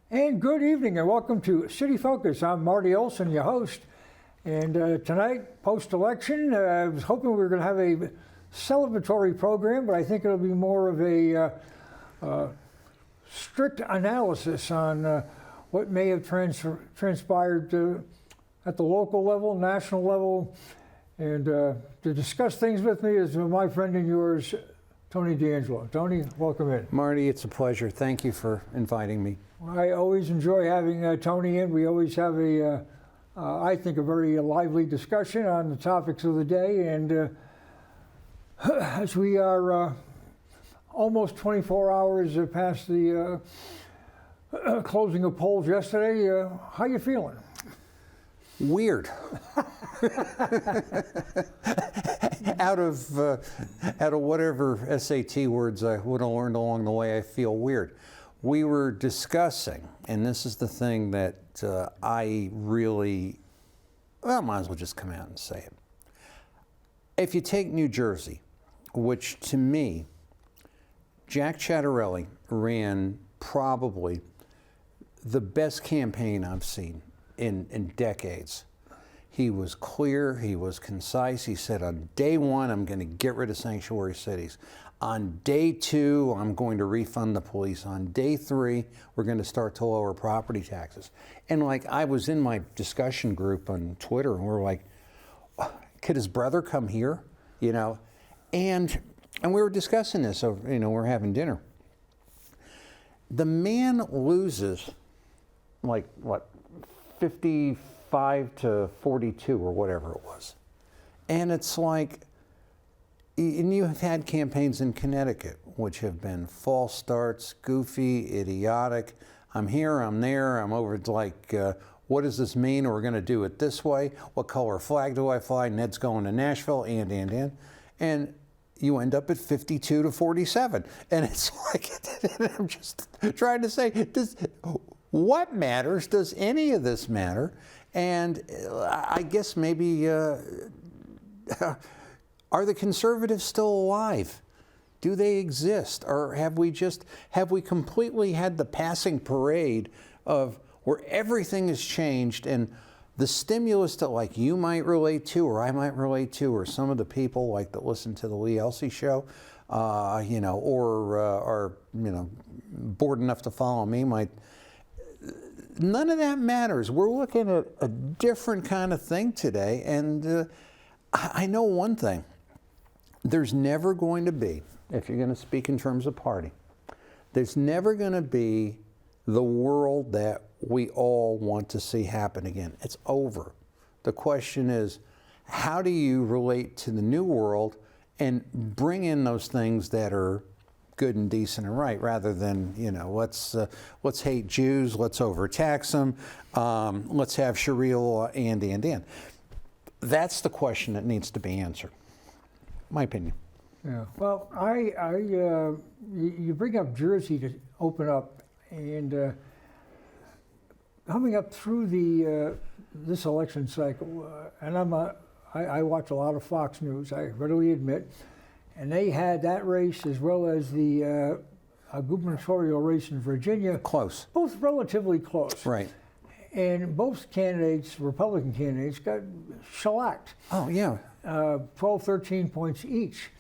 And good evening and welcome to City Focus. I'm Marty Olsen, your host. And tonight, post-election, I was hoping we were going to have a celebratory program, but I think it'll be more of a strict analysis on what may have transpired at the local level, national level. And to discuss things with me is my friend and yours, Tony D'Angelo. Tony, welcome in. Marty, it's a pleasure. Thank you for inviting me. I always enjoy having Tony in. We always have I think, a very lively discussion on the topics of the day. And as we are almost 24 hours past the closing of polls yesterday, how you feeling? Weird. out of whatever SAT words I would have learned along the way, I feel weird. We were discussing, and this is the thing that I really, well, I might as well just come out and say it. If you take New Jersey, which to me, Jack Ciattarelli ran probably the best campaign I've seen in decades. He was clear, he was concise. He said, on day one, I'm going to get rid of sanctuary cities. On day two, I'm going to refund the police. On day three, we're going to start to lower property taxes. And like, I was in my discussion group on Twitter, and we're like, could his brother come here? You know, and we were discussing this. So, you know, we're having dinner. The man loses, like what, 55 to 42 or whatever it was, and it's like. And you have had campaigns in Connecticut, which have been false starts, goofy, idiotic. I'm here, I'm there, I'm over. It's like, what does this mean? We're going to do it this way. What color flag do I fly? Ned's going to Nashville, and you end up at 52 to 47. And it's like, I'm just trying to say, what matters? Does any of this matter? And I guess maybe. Are the conservatives still alive? Do they exist? Or have we completely had the passing parade of where everything has changed, and the stimulus that like you might relate to, or I might relate to, or some of the people like that listen to the Lee Elsey show, you know, or are, you know, bored enough to follow me, might. None of that matters. We're looking at a different kind of thing today, and I know one thing. There's never going to be, if you're going to speak in terms of party, there's never going to be the world that we all want to see happen again. It's over. The question is, how do you relate to the new world and bring in those things that are good and decent and right, rather than, you know, let's hate Jews, let's overtax them, let's have Sharia law, and. That's the question that needs to be answered. My opinion. Yeah. Well, you bring up Jersey to open up, and coming up through this election cycle, and I watch a lot of Fox News, I readily admit, and they had that race as well as the gubernatorial race in Virginia. Close. Both relatively close. Right. And both candidates, Republican candidates, got shellacked. Oh, yeah. 12, 13 points each.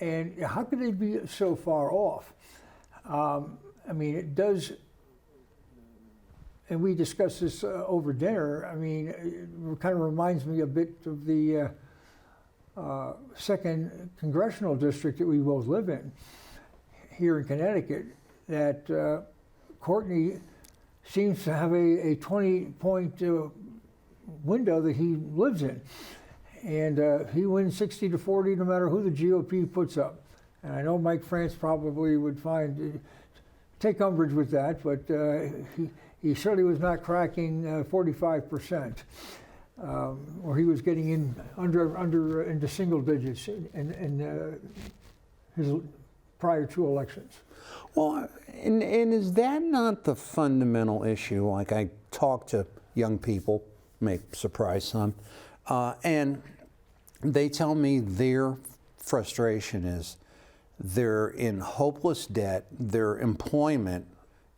And how could they be so far off? I mean, it does, and we discussed this over dinner, I mean, it kind of reminds me a bit of the 2nd Congressional District that we both live in here in Connecticut, that Courtney seems to have a 20-point window that he lives in. And he wins 60 to 40 no matter who the GOP puts up. And I know Mike France probably would find take umbrage with that, but he certainly was not cracking 45%, or he was getting in under into single digits in his prior 2 elections. Well, and is that not the fundamental issue? Like, I talk to young people, may surprise some, and they tell me their frustration is they're in hopeless debt. Their employment,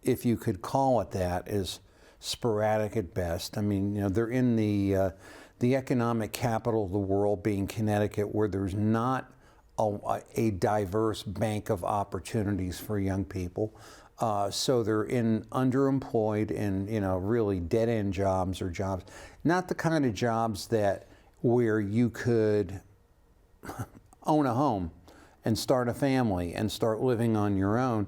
if you could call it that, is sporadic at best. I mean, they're in the economic capital of the world, being Connecticut, where there's not a diverse bank of opportunities for young people. So they're underemployed in really dead-end jobs, or jobs, not the kind of jobs where you could own a home and start a family and start living on your own.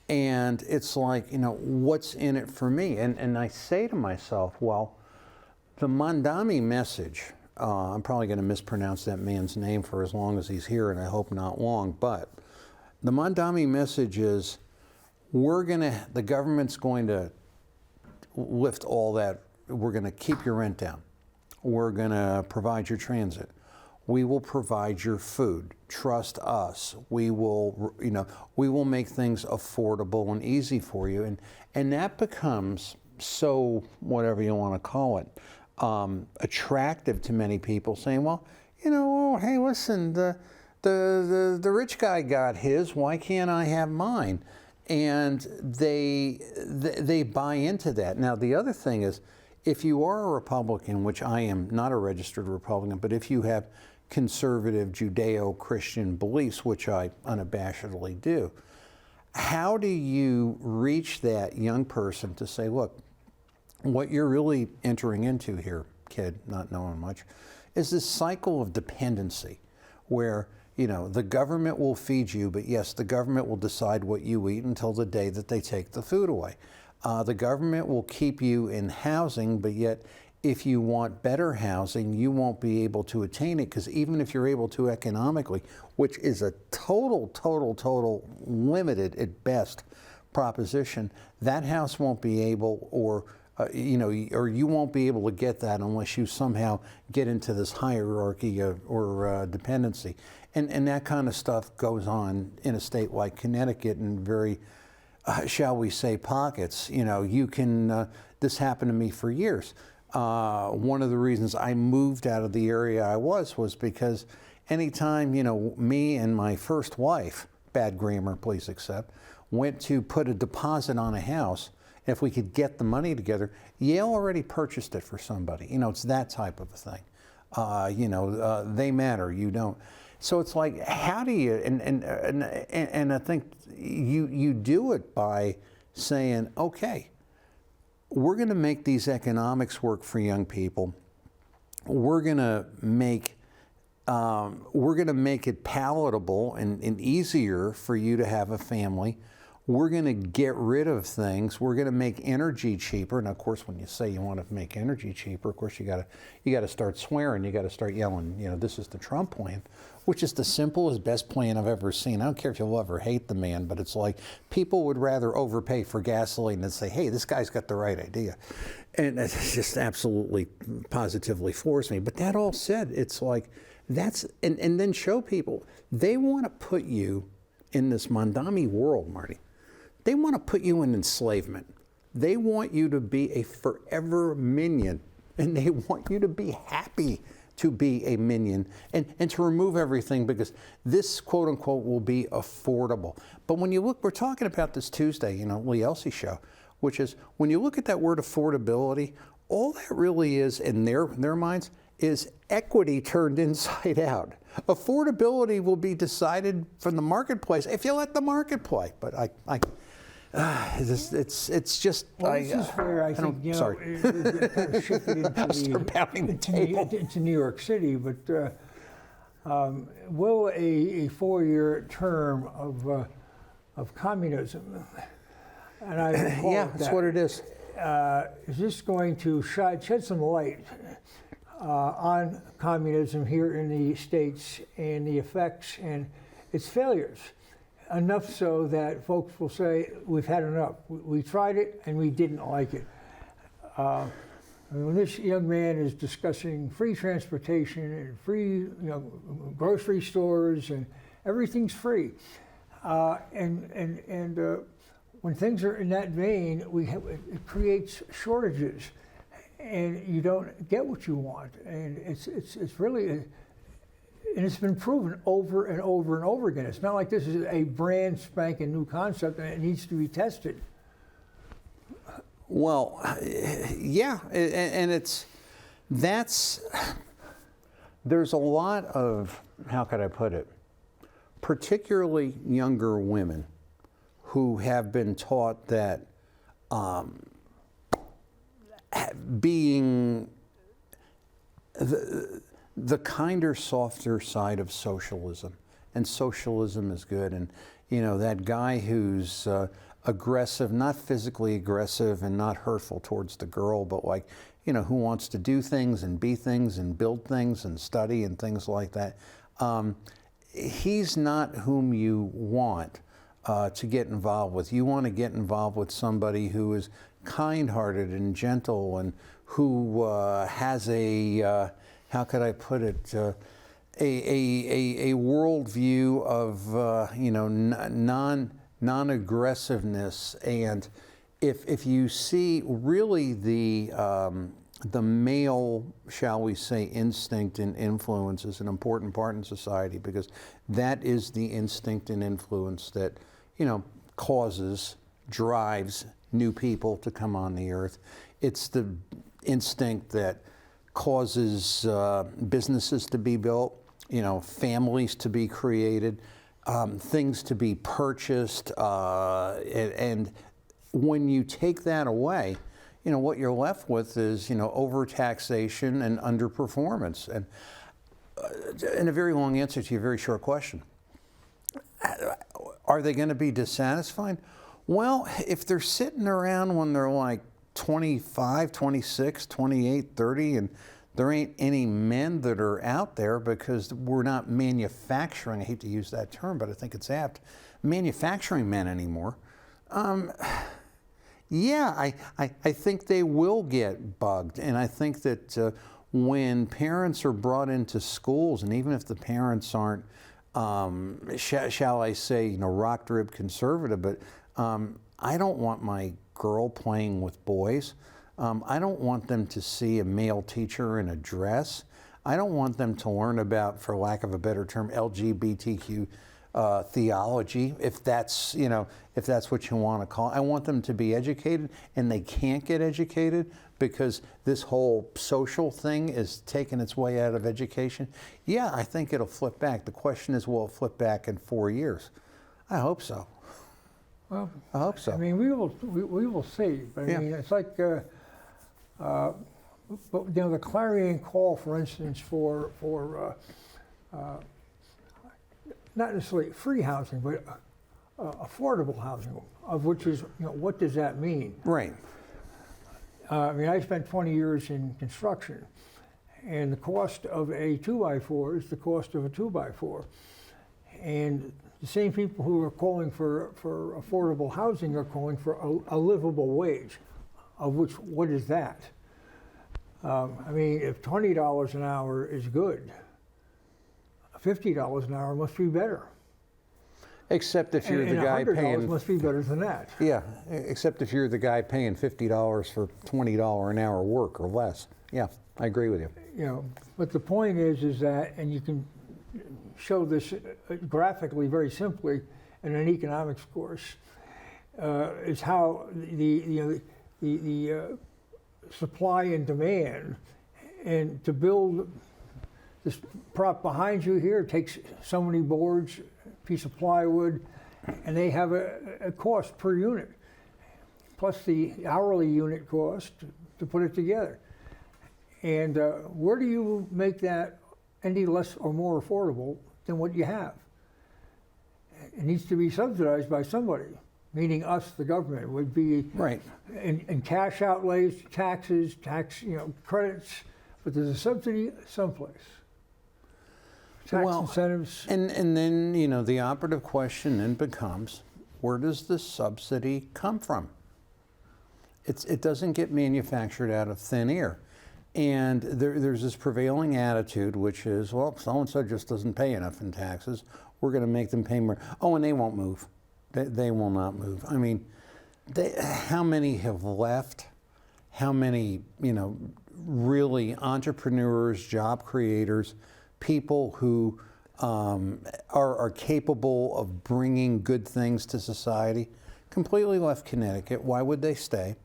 And it's like, what's in it for me? And I say to myself, well, the Mondami message, I'm probably going to mispronounce that man's name for as long as he's here, and I hope not long, but the Mondami message is, the government's going to lift all that. We're going to keep your rent down. We're going to provide your transit. We will provide your food. Trust us. We will make things affordable and easy for you. And that becomes so, whatever you want to call it, attractive to many people, saying, well, hey, listen, the rich guy got his, why can't I have mine? And they buy into that. Now, the other thing is, if you are a Republican, which I am not a registered Republican, but if you have conservative Judeo-Christian beliefs, which I unabashedly do, how do you reach that young person to say, look, what you're really entering into here, kid, not knowing much, is this cycle of dependency where, the government will feed you, but yes, the government will decide what you eat until the day that they take the food away. The government will keep you in housing, but yet if you want better housing, you won't be able to attain it, because even if you're able to economically, which is a total limited at best proposition, that house won't be able, or you won't be able to get that unless you somehow get into this hierarchy or dependency. And that kind of stuff goes on in a state like Connecticut in very, shall we say, pockets. This happened to me for years. One of the reasons I moved out of the area I was because anytime, me and my first wife, bad grammar, please accept, went to put a deposit on a house, if we could get the money together, Yale already purchased it for somebody. It's that type of a thing. They matter, you don't. So it's like, how do you, and I think you do it by saying, okay, we're going to make these economics work for young people. We're going to make it palatable and easier for you to have a family. We're going to get rid of things. We're going to make energy cheaper. And of course, when you say you want to make energy cheaper, of course you got to start swearing. You got to start yelling. This is the Trump plan, which is the simplest, best plan I've ever seen. I don't care if you'll love or hate the man, but it's like people would rather overpay for gasoline than say, hey, this guy's got the right idea. And it just absolutely, positively floors me. But that all said, it's like and then show people they want to put you in this Mondami world, Marty. They want to put you in enslavement. They want you to be a forever minion, and they want you to be happy to be a minion and to remove everything, because this, quote unquote, will be affordable. But when you look, we're talking about this Tuesday, Lee Elsey show, which is, when you look at that word affordability, all that really is in their minds is equity turned inside out. Affordability will be decided from the marketplace if you let the market play. But it's just. Well, this is where I think sorry. It kind of shifted into New York City, but will a 4-year term of communism, and I yeah, that's what it is. Is this going to shed some light on communism here in the States and the effects and its failures? enough so that folks will say, we've had enough. We tried it and we didn't like it. When this young man is discussing free transportation and free, grocery stores and everything's free, when things are in that vein, it creates shortages, and you don't get what you want, and it's really, and it's been proven over and over and over again. It's not like this is a brand spanking new concept and it needs to be tested. Well, yeah, and there's a lot of, how could I put it, particularly younger women who have been taught that being the kinder, softer side of socialism, and socialism is good, and that guy who's aggressive, not physically aggressive and not hurtful towards the girl, but who wants to do things and be things and build things and study and things like that. He's not whom you want to get involved with. You want to get involved with somebody who is kind-hearted and gentle and who has a, how could I put it, a worldview of non-aggressiveness, and if you see really the male, shall we say, instinct and influence is an important part in society, because that is the instinct and influence that drives new people to come on the earth. It's the instinct that causes businesses to be built, families to be created, things to be purchased, and when you take that away, what you're left with is, overtaxation and underperformance. And a very long answer to your very short question. Are they going to be dissatisfied? Well, if they're sitting around when they're like 25, 26, 28, 30, and there ain't any men that are out there because we're not manufacturing, I hate to use that term, but I think it's apt, manufacturing men anymore. Yeah, I think they will get bugged. And I think that when parents are brought into schools, and even if the parents aren't, shall I say, rock-ribbed conservative, but I don't want my girl playing with boys. I don't want them to see a male teacher in a dress. I don't want them to learn about, for lack of a better term, LGBTQ theology, if that's what you want to call it. I want them to be educated, and they can't get educated because this whole social thing is taking its way out of education. Yeah, I think it'll flip back. The question is, will it flip back in 4 years? I hope so. Well, I hope so. I mean, we will see. But I mean, it's like, the clarion call, for instance, for not necessarily free housing, but affordable housing, of which is, what does that mean? Right. I mean, I spent 20 years in construction, and the cost of a 2x4 is the cost of a 2x4. And the same people who are calling for affordable housing are calling for a livable wage, of which, what is that? I mean, if $20 an hour is good, $50 an hour must be better. Except if you're the guy paying... $100 must be better than that. Yeah, except if you're the guy paying $50 for $20 an hour work or less. Yeah, I agree with you. But the point is that, and you can show this graphically very simply in an economics course, is how the supply and demand, and to build this prop behind you here takes so many boards, piece of plywood, and they have a cost per unit, plus the hourly unit cost to put it together. And where do you make that any less or more affordable than what you have? It needs to be subsidized by somebody, meaning us, the government, would be right in cash outlays, taxes, credits, but there's a subsidy someplace. tax Well, incentives. And then, you know, the operative question then becomes, where does the subsidy come from? It doesn't get manufactured out of thin air. And there's this prevailing attitude, which is, well, so-and-so just doesn't pay enough in taxes. We're going to make them pay more. Oh, and they won't move. They will not move. I mean, how many have left? How many, you know, really entrepreneurs, job creators, people who are capable of bringing good things to society, completely left Connecticut? Why would they stay?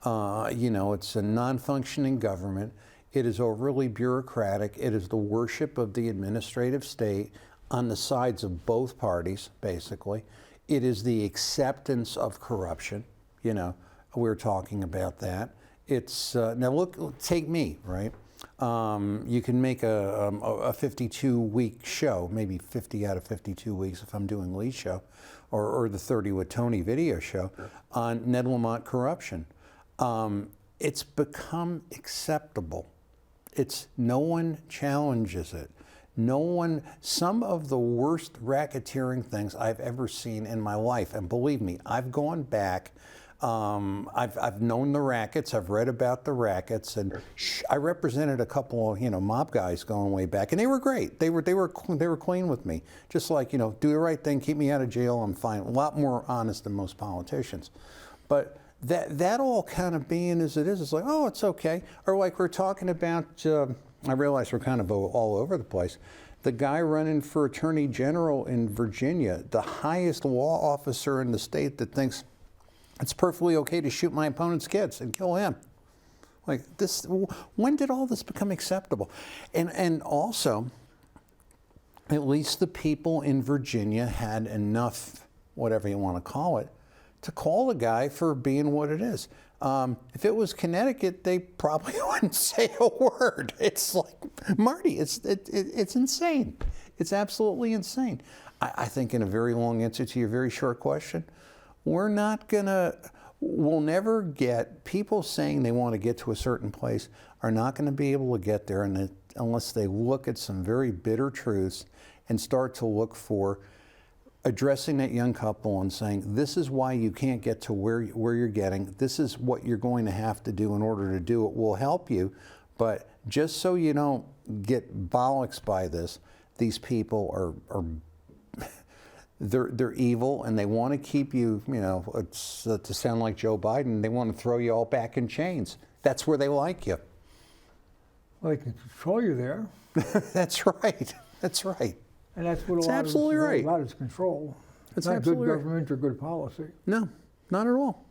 You know, it's a non-functioning government. It is overly bureaucratic. It is the worship of the administrative state on the sides of both parties, basically. It is the acceptance of corruption. You know, we're talking about that. It's now look, take me, right? You can make a 52-week show, maybe 50 out of 52 weeks if I'm doing Lee's show, or the 30 with Tony video show on Ned Lamont corruption. It's become acceptable. No one challenges it. No one, some of the worst racketeering things I've ever seen in my life, and believe me, I've gone back. I've known the rackets. I've read about the rackets, and I represented a couple of, you know, mob guys going way back, and they were great. They were clean with me. Just like, you know, do the right thing, keep me out of jail, I'm fine. A lot more honest than most politicians, but that all kind of being as it is, it's like, oh, it's okay. Or like we're talking about. I realize we're kind of all over the place. The guy running for Attorney General in Virginia, the highest law officer in the state, that thinks it's perfectly okay to shoot my opponent's kids and kill him. Like this, when did all this become acceptable? And also, at least the people in Virginia had enough, whatever you want to call it, to call the guy for being what it is. If it was Connecticut, they probably wouldn't say a word. It's like, Marty, it's insane. It's absolutely insane. I think in a very long answer to your very short question, we'll never get, people saying they want to get to a certain place are not going to be able to get there unless they look at some very bitter truths and start to look for addressing that young couple and saying, this is why you can't get to where you're getting. This is what you're going to have to do in order to do it. We'll help you, but just so you don't get bollocks by this, these people are they're evil, and they want to keep you, you know, it's, to sound like Joe Biden, they want to throw you all back in chains. That's where they like you. Well, they can control you there. That's right. That's right. And that's what It's a lot absolutely of right. a lot is control. That's not absolutely good right. government or good policy. No, not at all.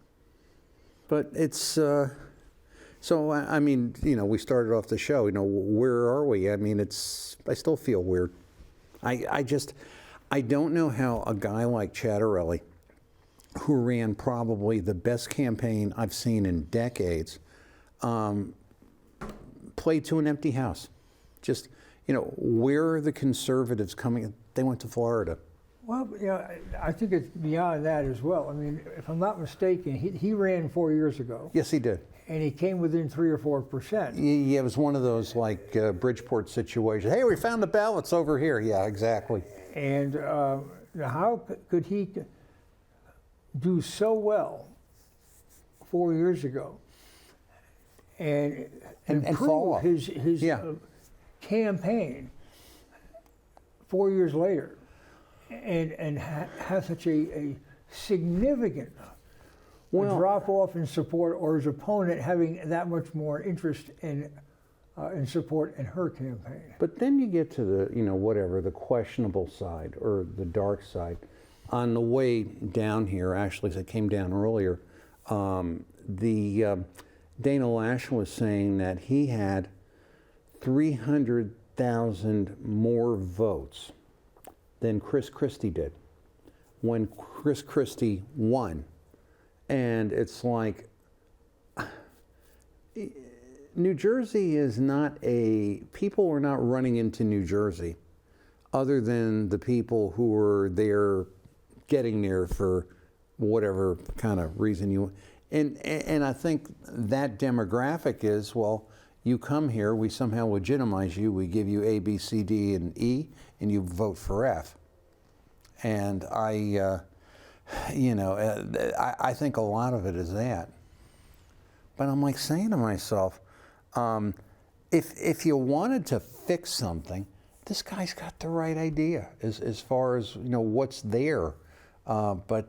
But it's, so I mean, you know, we started off the show, you know, where are we? I mean, I still feel weird. I don't know how a guy like Chattarelli, who ran probably the best campaign I've seen in decades, played to an empty house. Just, you know, where are the conservatives coming? They went to Florida. Well, you know, I think it's beyond that as well. I mean, if I'm not mistaken, he ran 4 years ago. Yes, he did. And he came within 3 or 4%. Yeah, it was one of those like Bridgeport situations. Hey, we found the ballots over here. Yeah, exactly. And how could he do so well 4 years ago and fall off? his Yeah. campaign 4 years later and have such a significant drop off in support, or his opponent having that much more interest in support in her campaign? But then you get to the, you know, whatever, the questionable side or the dark side. On the way down here, actually, as I came down earlier, Dana Lash was saying that he had 300,000 more votes than Chris Christie did when Chris Christie won. And it's like, New Jersey is not people are not running into New Jersey other than the people who are there getting there for whatever kind of reason and I think that demographic is, well, You come here, we somehow legitimize you, we give you A, B, C, D, and E, and you vote for F. And I think a lot of it is that. But I'm like saying to myself, if you wanted to fix something, this guy's got the right idea as far as what's there. What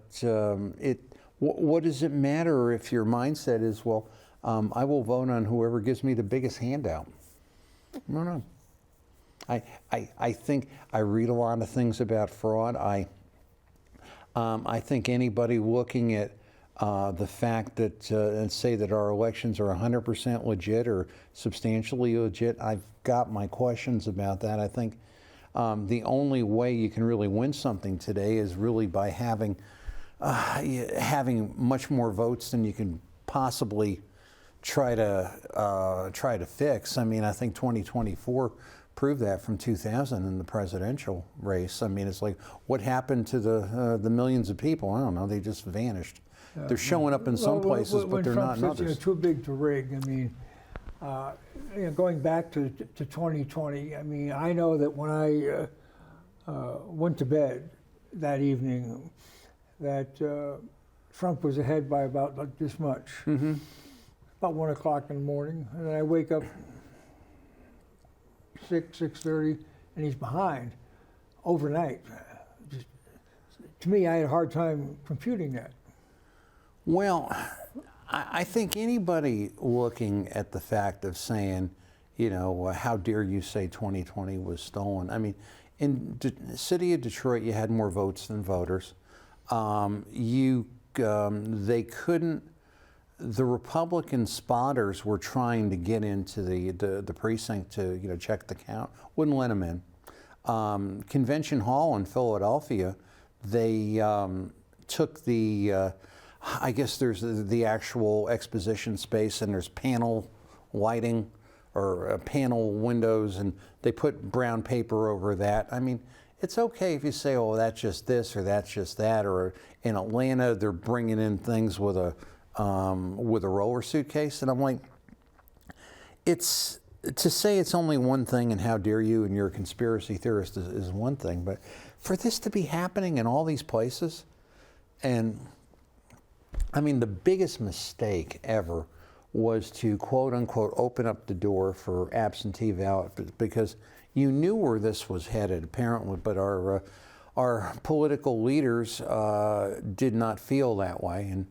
does it matter if your mindset is, well, I will vote on whoever gives me the biggest handout? No. I think I read a lot of things about fraud. I think anybody looking at the fact that and say that our elections are 100% legit or substantially legit, I've got my questions about that. I think the only way you can really win something today is really by having much more votes than you can possibly try to fix. I mean, I think 2024 proved that from 2000 in the presidential race. I mean, it's like, what happened to the millions of people? I don't know. They just vanished. They're showing up in some places, but they're not in others. Too big to rig. I mean, going back to 2020. I mean, I know that when I went to bed that evening, that Trump was ahead by about like this much. Mm-hmm. About 1 o'clock in the morning, and then I wake up 6:30, and he's behind overnight. To me, I had a hard time computing that. Well, I think anybody looking at the fact of saying, how dare you say 2020 was stolen? I mean, in the city of Detroit, you had more votes than voters. They couldn't. The Republican spotters were trying to get into the precinct to check the count. Wouldn't let them in. Convention Hall in Philadelphia, they took the. I guess there's the actual exposition space, and there's panel lighting or panel windows, and they put brown paper over that. I mean, it's okay if you say, oh, that's just this or that's just that. Or in Atlanta, they're bringing in things with a roller suitcase, and I'm like, it's to say it's only one thing, and how dare you, and you're a conspiracy theorist is one thing, but for this to be happening in all these places, and I mean, the biggest mistake ever was to quote unquote open up the door for absentee ballot, because you knew where this was headed apparently, but our political leaders did not feel that way, and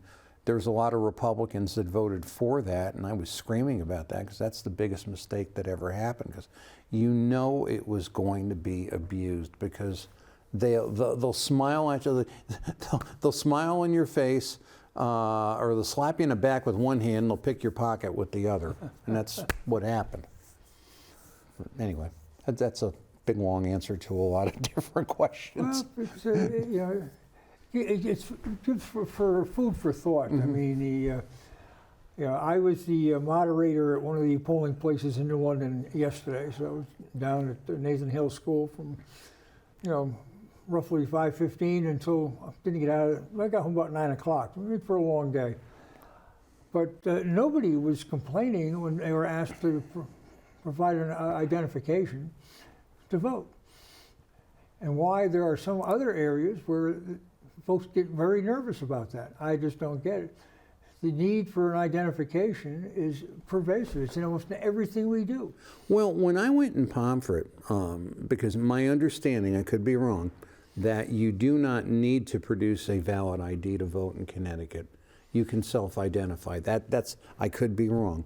there's a lot of Republicans that voted for that, and I was screaming about that because that's the biggest mistake that ever happened, because it was going to be abused, because they'll smile at you, they'll smile in your face, or they'll slap you in the back with one hand and they'll pick your pocket with the other, and that's what happened. Anyway, that's a big long answer to a lot of different questions. Well, it's good for food for thought. Mm-hmm. I mean, I was the moderator at one of the polling places in New London yesterday. So I was down at the Nathan Hill School from, roughly 5:15 until I didn't get out. I got home about 9 o'clock. I mean, for a long day. But nobody was complaining when they were asked to provide an identification to vote. And why there are some other areas where folks get very nervous about that. I just don't get it. The need for an identification is pervasive. It's in almost everything we do. Well, when I went in Pomfret, because my understanding, I could be wrong, that you do not need to produce a valid ID to vote in Connecticut. You can self-identify. That's I could be wrong.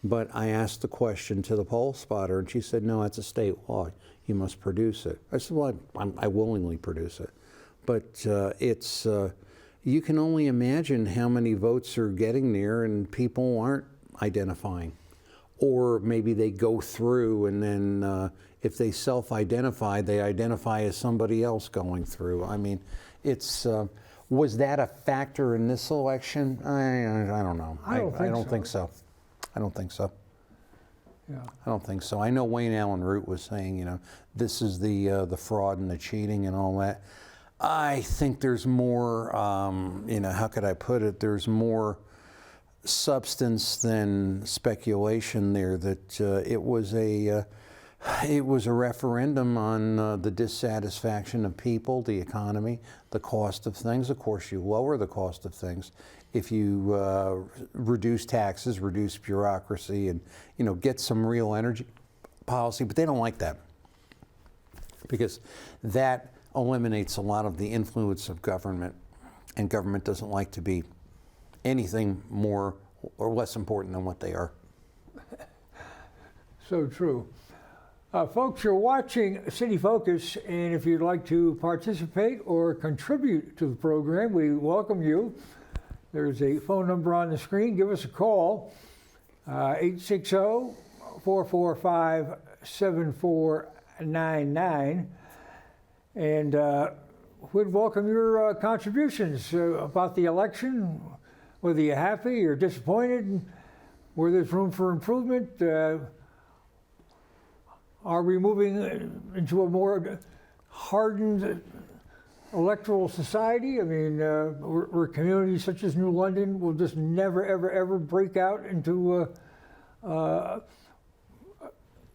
But I asked the question to the poll spotter, and she said, no, that's a state law. You must produce it. I said, well, I willingly produce it. But you can only imagine how many votes are getting there and people aren't identifying. Or maybe they go through and then if they self-identify, they identify as somebody else going through. I mean, was that a factor in this election? I don't know. I don't think so. I don't think so. Yeah. I don't think so. I know Wayne Allen Root was saying, this is the fraud and the cheating and all that. I think there's more, how could I put it? There's more substance than speculation there. That it was a referendum on the dissatisfaction of people, the economy, the cost of things. Of course, you lower the cost of things if you reduce taxes, reduce bureaucracy, and get some real energy policy. But they don't like that because that eliminates a lot of the influence of government, and government doesn't like to be anything more or less important than what they are. So true. Folks, you're watching City Focus, and if you'd like to participate or contribute to the program, we welcome you. There's a phone number on the screen. Give us a call, 860-445-7499. And we'd welcome your contributions about the election, whether you're happy or disappointed, where there's room for improvement. Are we moving into a more hardened electoral society? I mean, where communities such as New London will just never, ever, ever break out into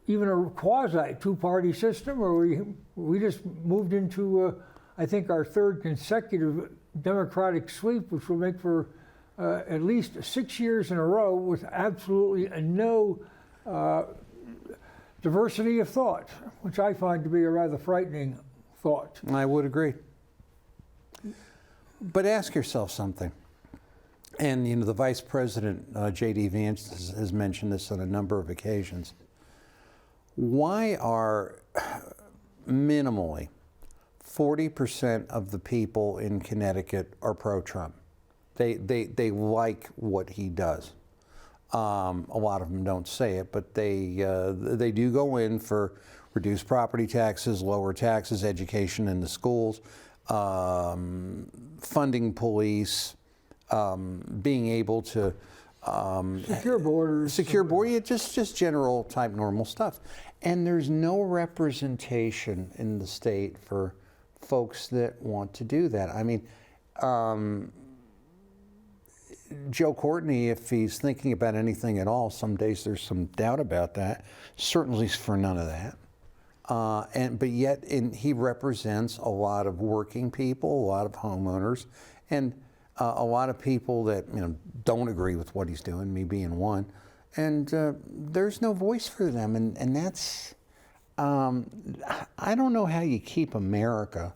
even a quasi two-party system, or we just moved into, I think, our third consecutive Democratic sweep, which will make for at least 6 years in a row with absolutely no diversity of thought, which I find to be a rather frightening thought. I would agree. But ask yourself something. And the Vice President, J.D. Vance, has mentioned this on a number of occasions. Why are minimally 40% of the people in Connecticut are pro-Trump? They like what he does. A lot of them don't say it, but they do go in for reduced property taxes, lower taxes, education in the schools, funding police, being able to secure borders, yeah, just general type normal stuff. And there's no representation in the state for folks that want to do that. I mean, Joe Courtney, if he's thinking about anything at all, some days there's some doubt about that. Certainly for none of that. But yet he represents a lot of working people, a lot of homeowners, and a lot of people that don't agree with what he's doing, me being one. And there's no voice for them, and that's I don't know how you keep America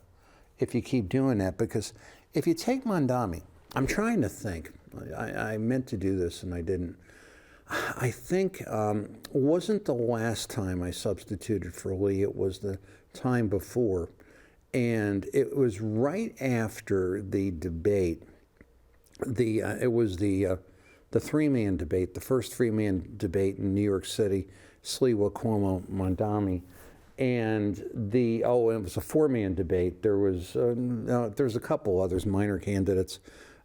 if you keep doing that, because if you take Mondami, I'm trying to think. I meant to do this and I didn't. I think wasn't the last time I substituted for Lee, it was the time before. And it was right after the debate. It was the three-man debate, the first three-man debate in New York City, Sliwa, Cuomo, Mondami. And it was a four-man debate. There was a couple others, minor candidates.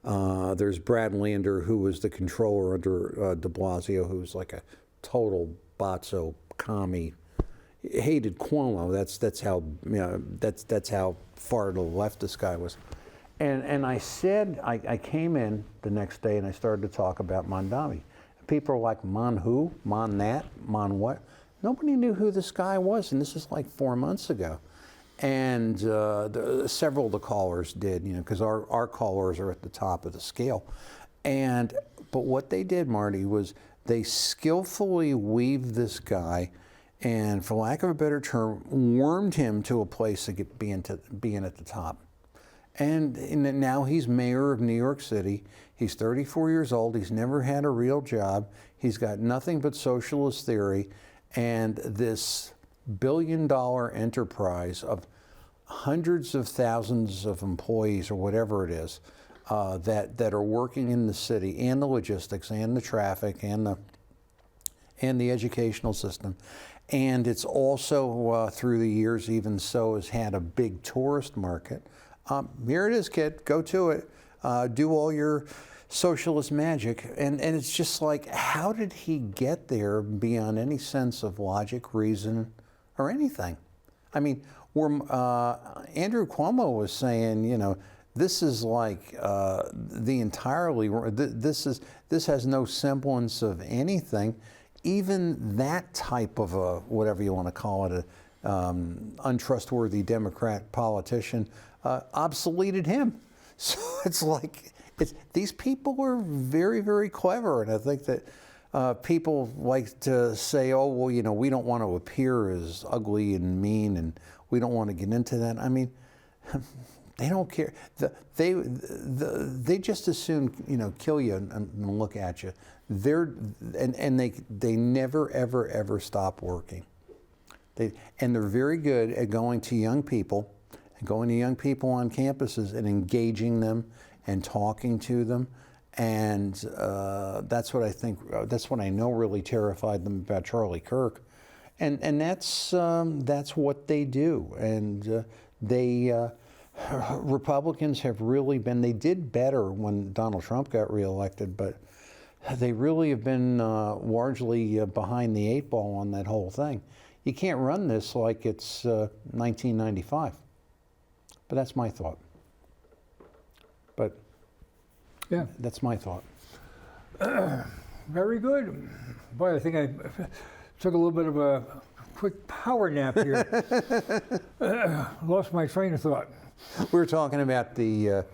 There's Brad Lander, who was the controller under de Blasio, who was like a total bozzo commie. Hated Cuomo. That's how far to the left this guy was. And I said, I came in the next day and I started to talk about Mondami. People are like, Mon who? Mon that? Mon what? Nobody knew who this guy was, and this is like 4 months ago. And several of the callers did, because our callers are at the top of the scale. But what they did, Marty, was they skillfully weaved this guy, and for lack of a better term, wormed him to a place to being at the top. And now he's mayor of New York City. He's 34 years old. He's never had a real job. He's got nothing but socialist theory, and this billion-dollar enterprise of hundreds of thousands of employees, or whatever it is, that are working in the city, and the logistics, and the traffic, and the educational system. And it's also, through the years, even so, has had a big tourist market. Here it is, kid. Go to it. Do all your socialist magic. And it's just like, how did he get there beyond any sense of logic, reason, or anything? I mean, Andrew Cuomo was saying, This is like the entirely. This has no semblance of anything. Even that type of a, whatever you want to call it, a untrustworthy Democrat politician, obsoleted him. So it's like these people are very, very clever, and I think that people like to say, "Oh, well, you know, we don't want to appear as ugly and mean, and we don't want to get into that." I mean, they don't care. They just as soon, you know, kill you and look at you. They never ever stop working. They're very good at going to young people on campuses and engaging them and talking to them, and that's what I think. That's what I know really terrified them about Charlie Kirk, and that's what they do. And Republicans have really been. They did better when Donald Trump got reelected, but they really have been largely behind the eight ball on that whole thing. You can't run this like it's 1995. But that's my thought. But yeah, that's my thought. Very good. Boy, I think I took a little bit of a quick power nap here. Lost my train of thought. We were talking about the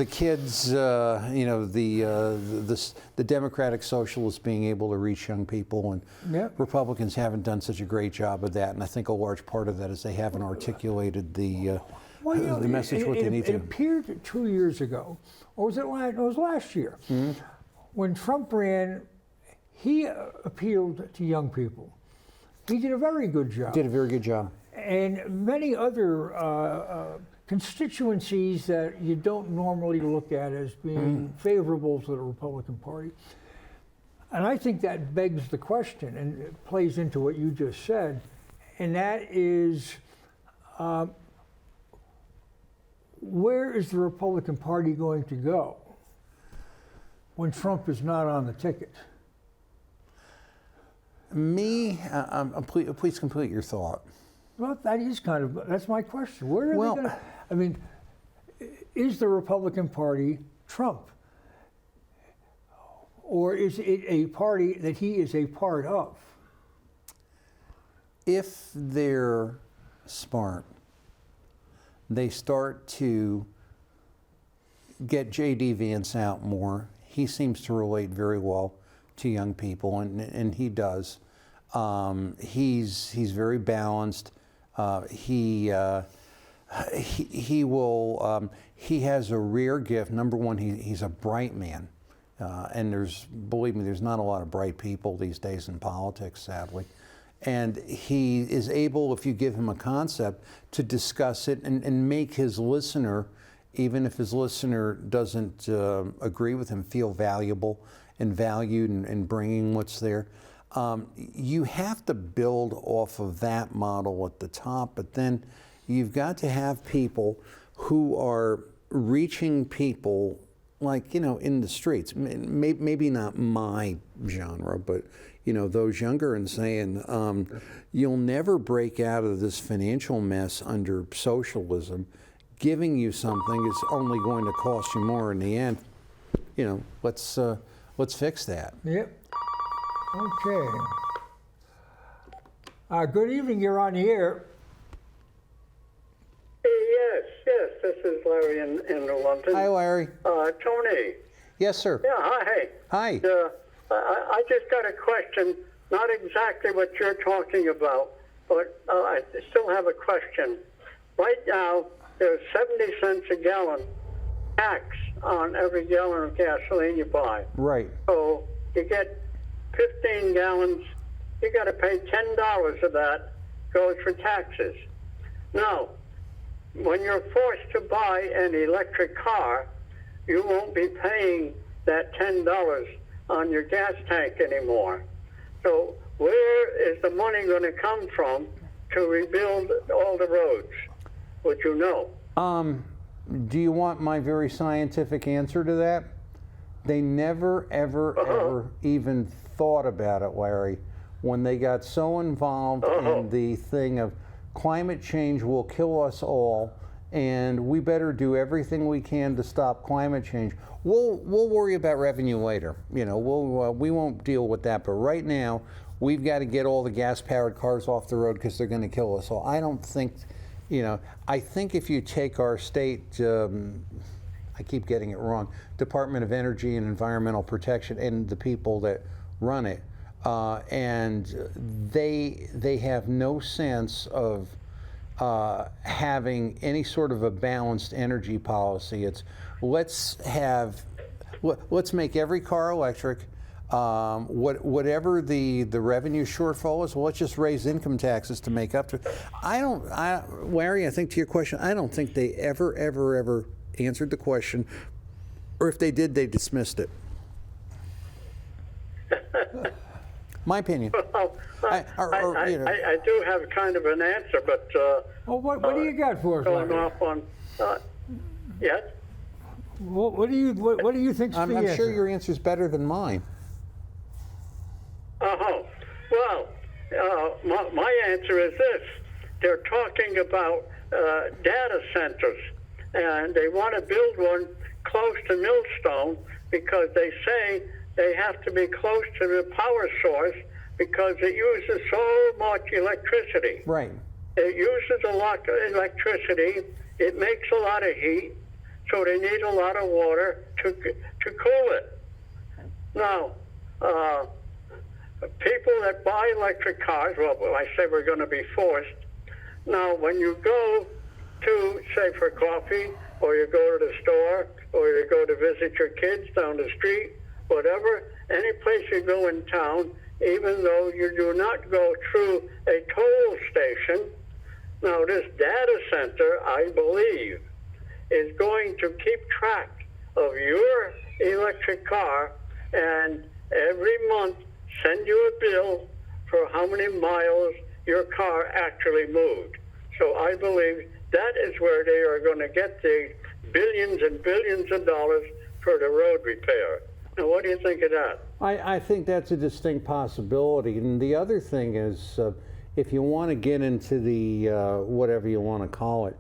kids, you know, the Democratic Socialists being able to reach young people, and Yep. Republicans haven't done such a great job of that. And I think a large part of that is they haven't articulated the message what they need to. It appeared 2 years ago, or was it last? It was last year, when Trump ran. He appealed to young people. He did a very good job. Did a very good job. And many other constituencies that you don't normally look at as being favorable to the Republican Party. And I think that begs the question, and it plays into what you just said, and that is, where is the Republican Party going to go when Trump is not on the ticket? Please complete your thought. Well, that's my question. Where are they going to, I mean, is the Republican Party Trump? Or is it a party that he is a part of? If they're smart, they start to get J.D. Vance out more. He seems to relate very well to young people, and he does. He's very balanced. He has a rare gift. Number one, he's a bright man, and believe me, there's not a lot of bright people these days in politics, sadly. And he is able, if you give him a concept, to discuss it and make his listener, even if his listener doesn't agree with him, feel valuable and valued and bringing what's there. You have to build off of that model at the top, but then you've got to have people who are reaching people, like, you know, in the streets. Maybe not my genre, but, you know, those younger, and saying, you'll never break out of this financial mess under socialism. Giving you something is only going to cost you more in the end. You know, let's fix that. Yep. Okay. Good evening. You're on the air. Yes, this is Larry in London. Hi, Larry. Tony. Yes, sir. Yeah, hi. Hi. I just got a question, not exactly what you're talking about, but I still have a question. Right now, there's 70 cents a gallon tax on every gallon of gasoline you buy. Right. So you get 15 gallons, you got to pay $10 of that goes for taxes. Now, when you're forced to buy an electric car, you won't be paying that $10 on your gas tank anymore. So where is the money going to come from to rebuild all the roads? Would you know? Do you want my very scientific answer to that? They never, ever even thought about it, Larry, when they got so involved in the thing of climate change will kill us all, and we better do everything we can to stop climate change. We'll worry about revenue later. You know, we won't deal with that. But right now, we've got to get all the gas-powered cars off the road because they're going to kill us. So I don't think, you know, I think if you take our state, I keep getting it wrong, Department of Energy and Environmental Protection and the people that run it, and they have no sense of having any sort of a balanced energy policy. It's let's make every car electric. Whatever the revenue shortfall is, well, let's just raise income taxes to make up to it. Larry, I think to your question, I don't think they ever answered the question, or if they did, they dismissed it. My opinion. Well, I do have kind of an answer, but Well, what do you got for us, going Larry? off on yes. What do you think's I'm the answer? sure your answer's better than mine. Well, my answer is this. They're talking about data centers, and they want to build one close to Millstone because they say they have to be close to the power source because it uses so much electricity. Right. It uses a lot of electricity. It makes a lot of heat, so they need a lot of water to cool it. Now, people that buy electric cars, well, I say we're going to be forced. Now, when you go to, say, for coffee, or you go to the store, or you go to visit your kids down the street, whatever, any place you go in town, even though you do not go through a toll station, now this data center, I believe, is going to keep track of your electric car and every month send you a bill for how many miles your car actually moved. So I believe that is where they are going to get the billions and billions of dollars for the road repair. Now, what do you think of that? I think that's a distinct possibility. And the other thing is, if you want to get into the whatever you want to call it,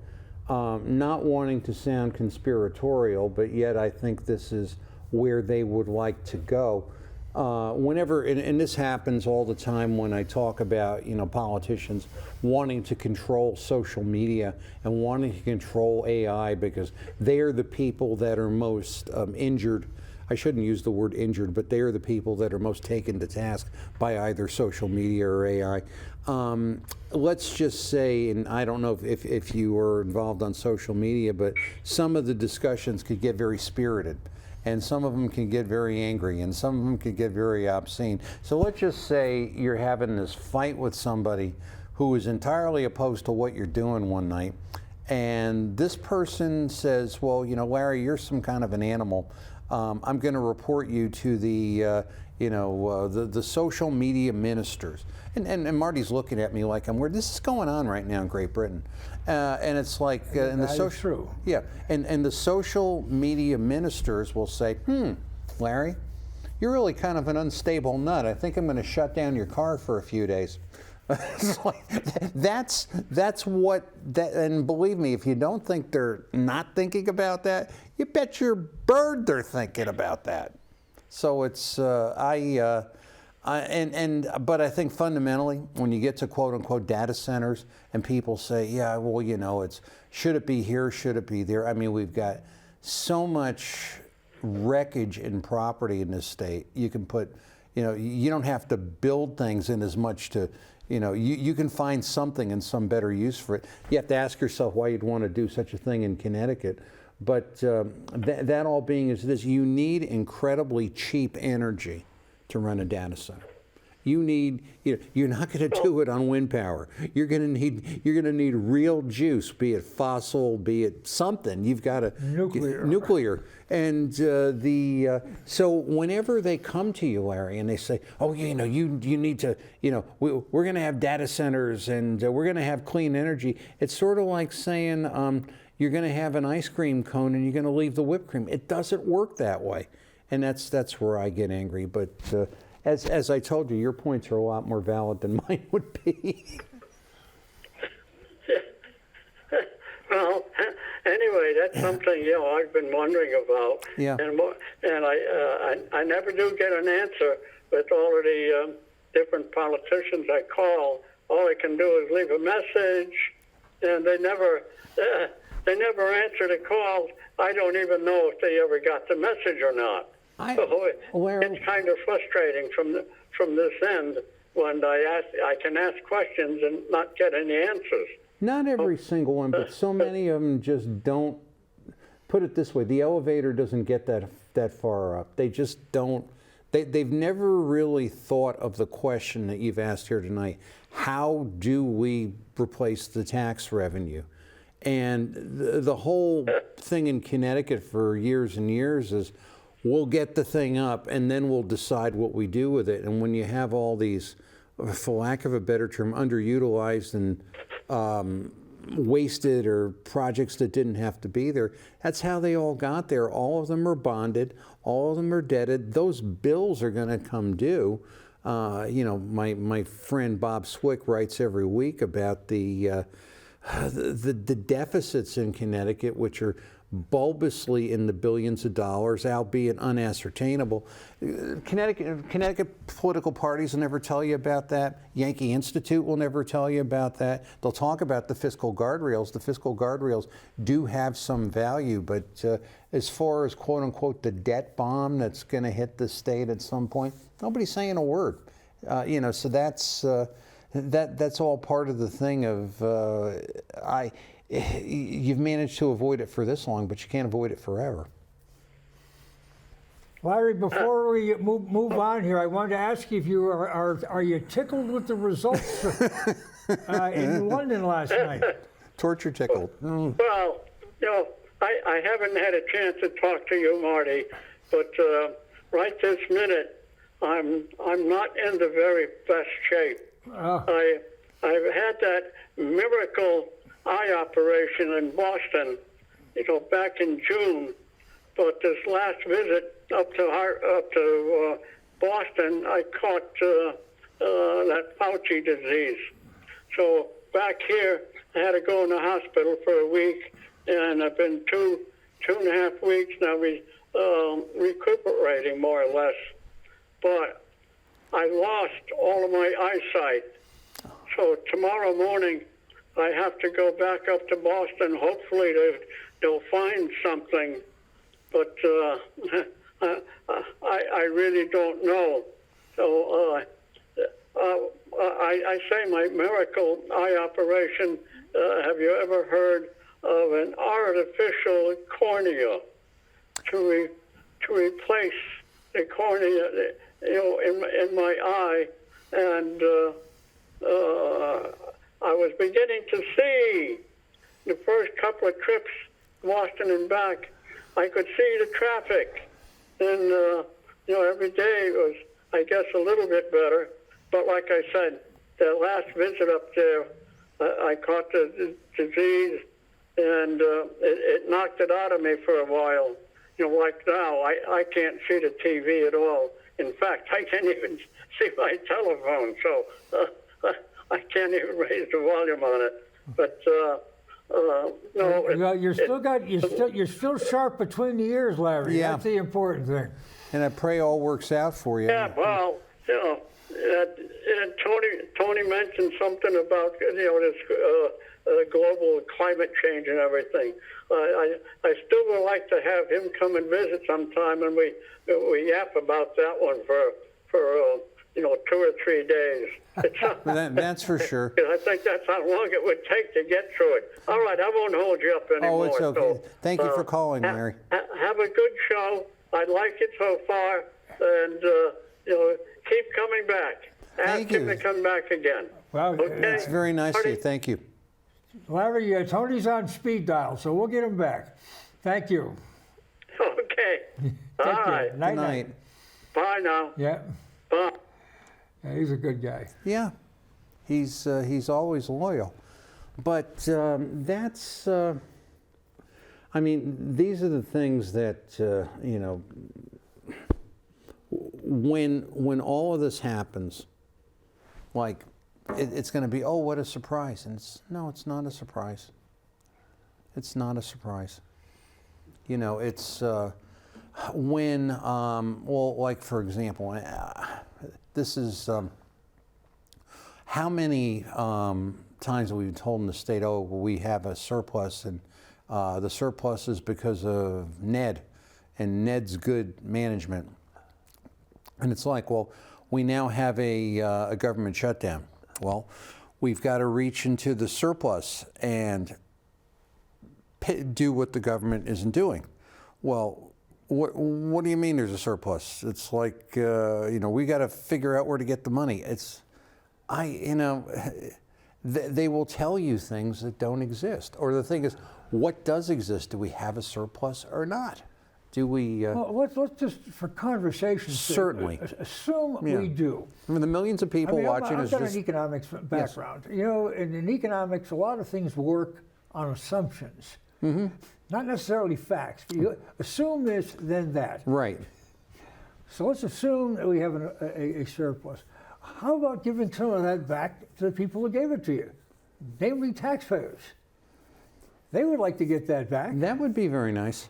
not wanting to sound conspiratorial, but yet I think this is where they would like to go. Whenever, and this happens all the time when I talk about, you know, politicians wanting to control social media and wanting to control AI because they're the people that are most injured. I shouldn't use the word injured, but they are the people that are most taken to task by either social media or AI. Let's just say, and I don't know if you are involved on social media, but some of the discussions could get very spirited. And some of them can get very angry, and some of them can get very obscene. So let's just say you're having this fight with somebody who is entirely opposed to what you're doing one night, and this person says, well, you know, Larry, you're some kind of an animal. I'm going to report you to the, the social media ministers. And Marty's looking at me like I'm weird. This is going on right now in Great Britain. And it's like, and the social, true. Yeah, and the social media ministers will say, Larry, you're really kind of an unstable nut. I think I'm going to shut down your car for a few days. It's like, that's what that, and believe me, if you don't think they're not thinking about that, you bet your bird they're thinking about that. So it's but I think fundamentally, when you get to quote unquote data centers and people say, yeah, well, you know, it's should it be here, should it be there? I mean, we've got so much wreckage in property in this state. You can put, you know, you don't have to build things in as much to, you know, you can find something and some better use for it. You have to ask yourself why you'd want to do such a thing in Connecticut. But that all being is this, you need incredibly cheap energy to run a data center. You need, you know, you're not going to do it on wind power. You're going to need real juice, be it fossil, be it something. You've got to nuclear. And so whenever they come to you, Larry, and they say, oh, you know, you need to, you know, we're going to have data centers and we're going to have clean energy. It's sort of like saying you're going to have an ice cream cone and you're going to leave the whipped cream. It doesn't work that way. And that's where I get angry. But as I told you, your points are a lot more valid than mine would be. Well, that's something I've been wondering about. Yeah. And I never do get an answer with all of the different politicians I call. All I can do is leave a message, and they never answer the calls. I don't even know if they ever got the message or not. It's kind of frustrating from this end when I can ask questions and not get any answers. Not every single one, but so many of them just don't. Put it this way: the elevator doesn't get that far up. They just don't. They've never really thought of the question that you've asked here tonight. How do we replace the tax revenue? And the whole thing in Connecticut for years and years is, we'll get the thing up and then we'll decide what we do with it. And when you have all these, for lack of a better term, underutilized and wasted or projects that didn't have to be there, that's how they all got there. All of them are bonded, all of them are debted. Those bills are going to come due. My friend Bob Swick writes every week about the deficits in Connecticut, which are bulbously in the billions of dollars, albeit unascertainable. Connecticut political parties will never tell you about that. Yankee Institute will never tell you about that. They'll talk about the fiscal guardrails. The fiscal guardrails do have some value, but as far as quote unquote the debt bomb that's going to hit the state at some point, nobody's saying a word. So that's all part of the thing of you've managed to avoid it for this long, but you can't avoid it forever. Larry, before we move on here, I wanted to ask you if you are you tickled with the results in London last night? Torture tickled. Well, I haven't had a chance to talk to you, Marty, but right this minute, I'm not in the very best shape. I've had that miracle eye operation in Boston, back in June. But this last visit up to Boston, I caught that Fauci disease. So back here, I had to go in the hospital for a week, and I've been two and a half weeks now recuperating more or less. But I lost all of my eyesight. So tomorrow morning, I have to go back up to Boston. Hopefully they'll find something, but I really don't know. So I say my miracle eye operation. Have you ever heard of an artificial cornea to replace the cornea, in my eye, and I was beginning to see the first couple of trips, Boston and back. I could see the traffic, and every day was, I guess, a little bit better. But like I said, that last visit up there, I caught the disease, and it knocked it out of me for a while. Like now, I can't see the TV at all. In fact, I can't even see my telephone, so I can't even raise the volume on it. But no, you're still sharp between the ears, Larry. Yeah. That's the important thing. And I pray all works out for you. Yeah, well, Tony mentioned something about this global climate change and everything. I still would like to have him come and visit sometime, and we yap about that one for 2 or 3 days. That's for sure. I think that's how long it would take to get through it. All right, I won't hold you up anymore. Oh, it's okay. So, Thank you for calling, Larry. Have a good show. I like it so far, and keep coming back. Ask him to come back again. Well, okay? It's very nice of you. Thank you. Larry, Tony's on speed dial, so we'll get him back. Thank you. Okay. All right. Night, Good night. Bye now. Yeah. Bye. Yeah, he's a good guy. Yeah, he's always loyal, but that's. I mean, these are the things that when all of this happens, like it's going to be, oh, what a surprise, and it's not a surprise. It's not a surprise. You know, it's when, well, like for example, this is how many times we've been told in the state, oh, we have a surplus, and the surplus is because of Ned and Ned's good management. And it's like, well, we now have a government shutdown. Well, we've got to reach into the surplus and do what the government isn't doing. Well, what do you mean there's a surplus? It's like, you know, we got to figure out where to get the money. You know, they will tell you things that don't exist. Or the thing is, what does exist? Do we have a surplus or not? Do we? Well, let's just, for conversation's sake, certainly assume we do. I mean, the millions of people watching I've is got just an economics background. Yes. You know, in economics, a lot of things work on assumptions, not necessarily facts. You assume this, then that. Right. So let's assume that we have a surplus. How about giving some of that back to the people who gave it to you, namely taxpayers? They would like to get that back. That would be very nice.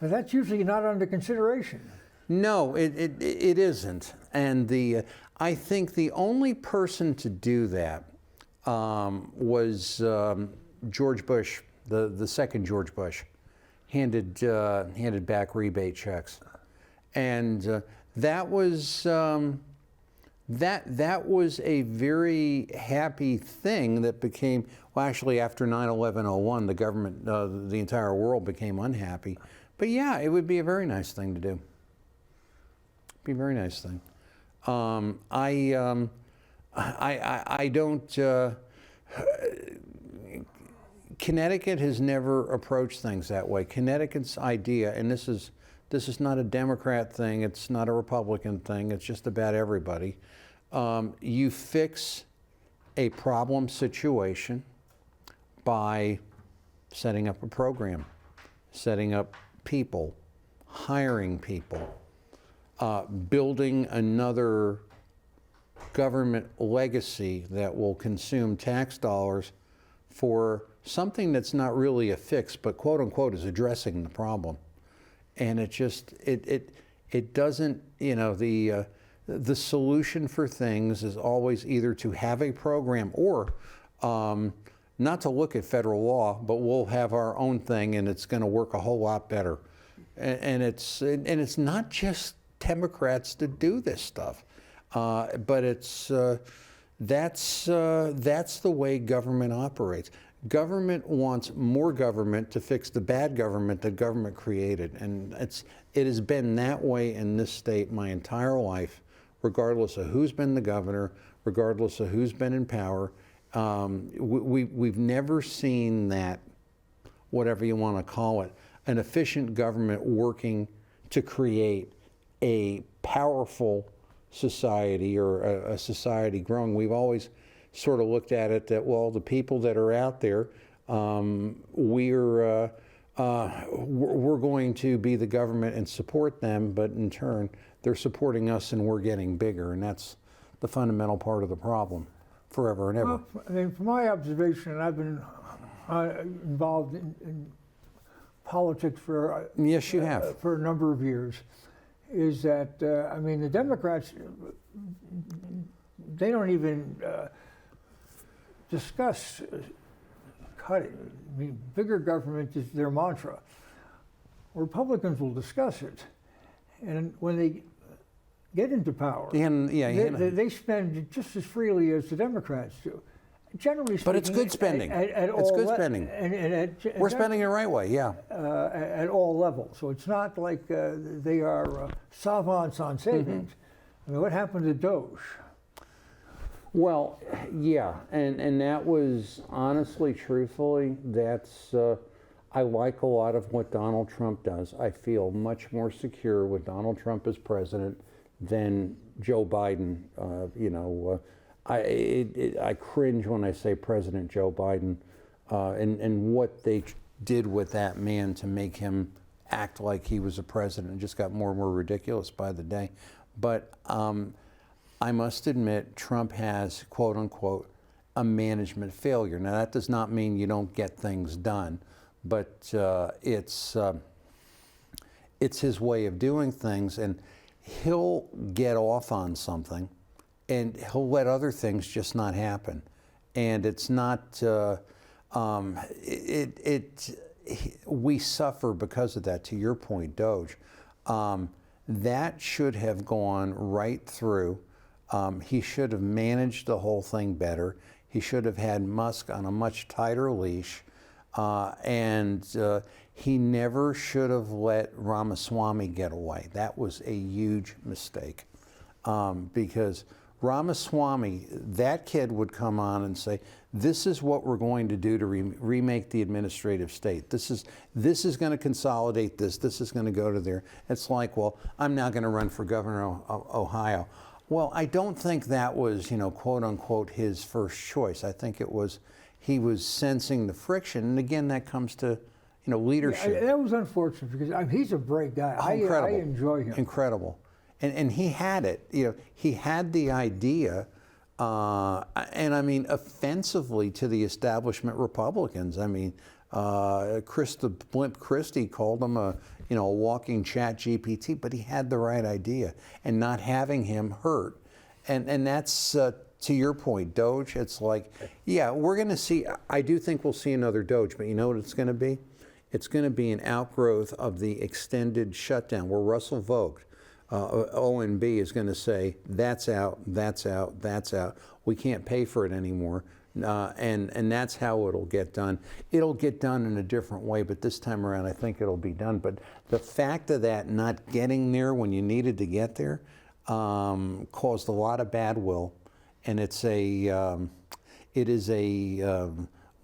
But that's usually not under consideration. No, it isn't. And I think the only person to do that was George Bush, the second George Bush, handed back rebate checks, and that was that was a very happy thing that became, well, actually after 9/11/01, the government, the entire world became unhappy. But yeah, it would be a very nice thing to do. Be a very nice thing. I don't. Connecticut has never approached things that way. Connecticut's idea, and this is not a Democrat thing. It's not a Republican thing. It's just about everybody. You fix a problem situation by setting up a program, setting up people, hiring people, building another government legacy that will consume tax dollars for something that's not really a fix, but quote unquote is addressing the problem. And it just, it doesn't, you know, the solution for things is always either to have a program or not to look at federal law, but we'll have our own thing and it's going to work a whole lot better. And it's not just Democrats to do this stuff, but that's the way government operates. Government wants more government to fix the bad government that government created, and it has been that way in this state my entire life, regardless of who's been the governor, regardless of who's been in power. We've never seen that, whatever you want to call it, an efficient government working to create a powerful society or a society growing. We've always sort of looked at it that, well, the people that are out there, we're going to be the government and support them, but in turn, they're supporting us and we're getting bigger, and that's the fundamental part of the problem, forever and ever. Well, I mean, from my observation, and I've been involved in politics for yes, you have for a number of years, is that I mean, the Democrats, they don't even discuss cutting. I mean, bigger government is their mantra. Republicans will discuss it, and when they get into power, they spend just as freely as the Democrats do. Generally speaking, but it's good spending. It's good spending. We're spending it the right way, yeah. At all levels. So it's not like they are savants on savings. I mean, what happened to Doge? Well, yeah, and that was, honestly, truthfully, that's, I like a lot of what Donald Trump does. I feel much more secure with Donald Trump as president than Joe Biden. I cringe when I say President Joe Biden and what they did with that man to make him act like he was a president. It just got more and more ridiculous by the day. But I must admit, Trump has, quote unquote, a management failure. Now, that does not mean you don't get things done, but it's his way of doing things, and he'll get off on something, and he'll let other things just not happen, and it's not. We suffer because of that. To your point, Doge, that should have gone right through. He should have managed the whole thing better. He should have had Musk on a much tighter leash, and he never should have let Ramaswamy get away. That was a huge mistake, because Ramaswamy, that kid would come on and say, "This is what we're going to do to remake the administrative state. This is going to consolidate this. This is going to go to there." It's like, well, I'm now going to run for governor of Ohio. Well, I don't think that was, quote unquote, his first choice. I think he was sensing the friction, and again, that comes to, leadership. Yeah, that was unfortunate because he's a great guy. Incredible. I enjoy him. Incredible. And he had it. He had the idea, and I mean, offensively to the establishment Republicans. I mean, the Blimp Christie called him a walking chat GPT, but he had the right idea, and not having him hurt. And that's to your point, Doge. It's like, yeah, we're going to see. I do think we'll see another Doge, but you know what it's going to be? It's going to be an outgrowth of the extended shutdown, where Russell Vogt, ONB, is going to say, that's out, that's out, that's out. We can't pay for it anymore. And that's how it'll get done. It'll get done in a different way, but this time around I think it'll be done. But the fact of that not getting there when you needed to get there caused a lot of bad will. And it is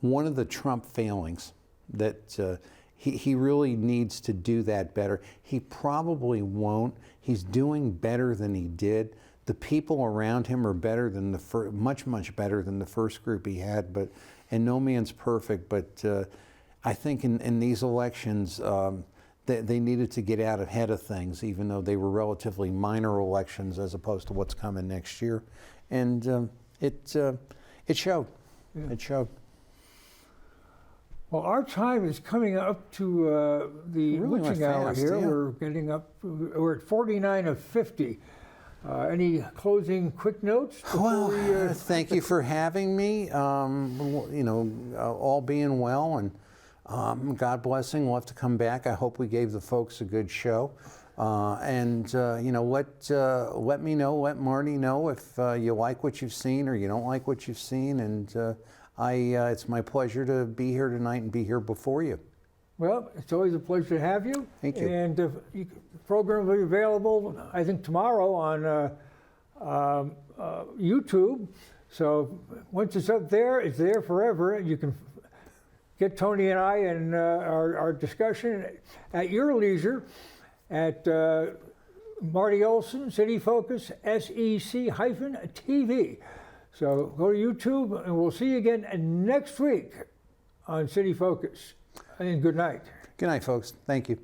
one of the Trump failings that he really needs to do that better. He probably won't. He's doing better than he did. The people around him are better than much better than the first group he had. And no man's perfect. But I think in these elections, they needed to get out ahead of things, even though they were relatively minor elections as opposed to what's coming next year. And it showed. Yeah. It showed. Well, our time is coming up to the really witching hour fast, here. yeah. We're at 49 of 50. Any closing quick notes? Well, thank you for having me. All being well, and God blessing. We'll have to come back. I hope we gave the folks a good show. Let me know, let Marty know if you like what you've seen or you don't like what you've seen. And it's my pleasure to be here tonight and be here before you. Well, it's always a pleasure to have you. Thank you. And the program will be available, I think, tomorrow on YouTube. So once it's up there, it's there forever. You can get Tony and I and our discussion at your leisure at Marty Olsen, City Focus, SEC-TV. So go to YouTube, and we'll see you again next week on City Focus. And good night. Good night, folks. Thank you.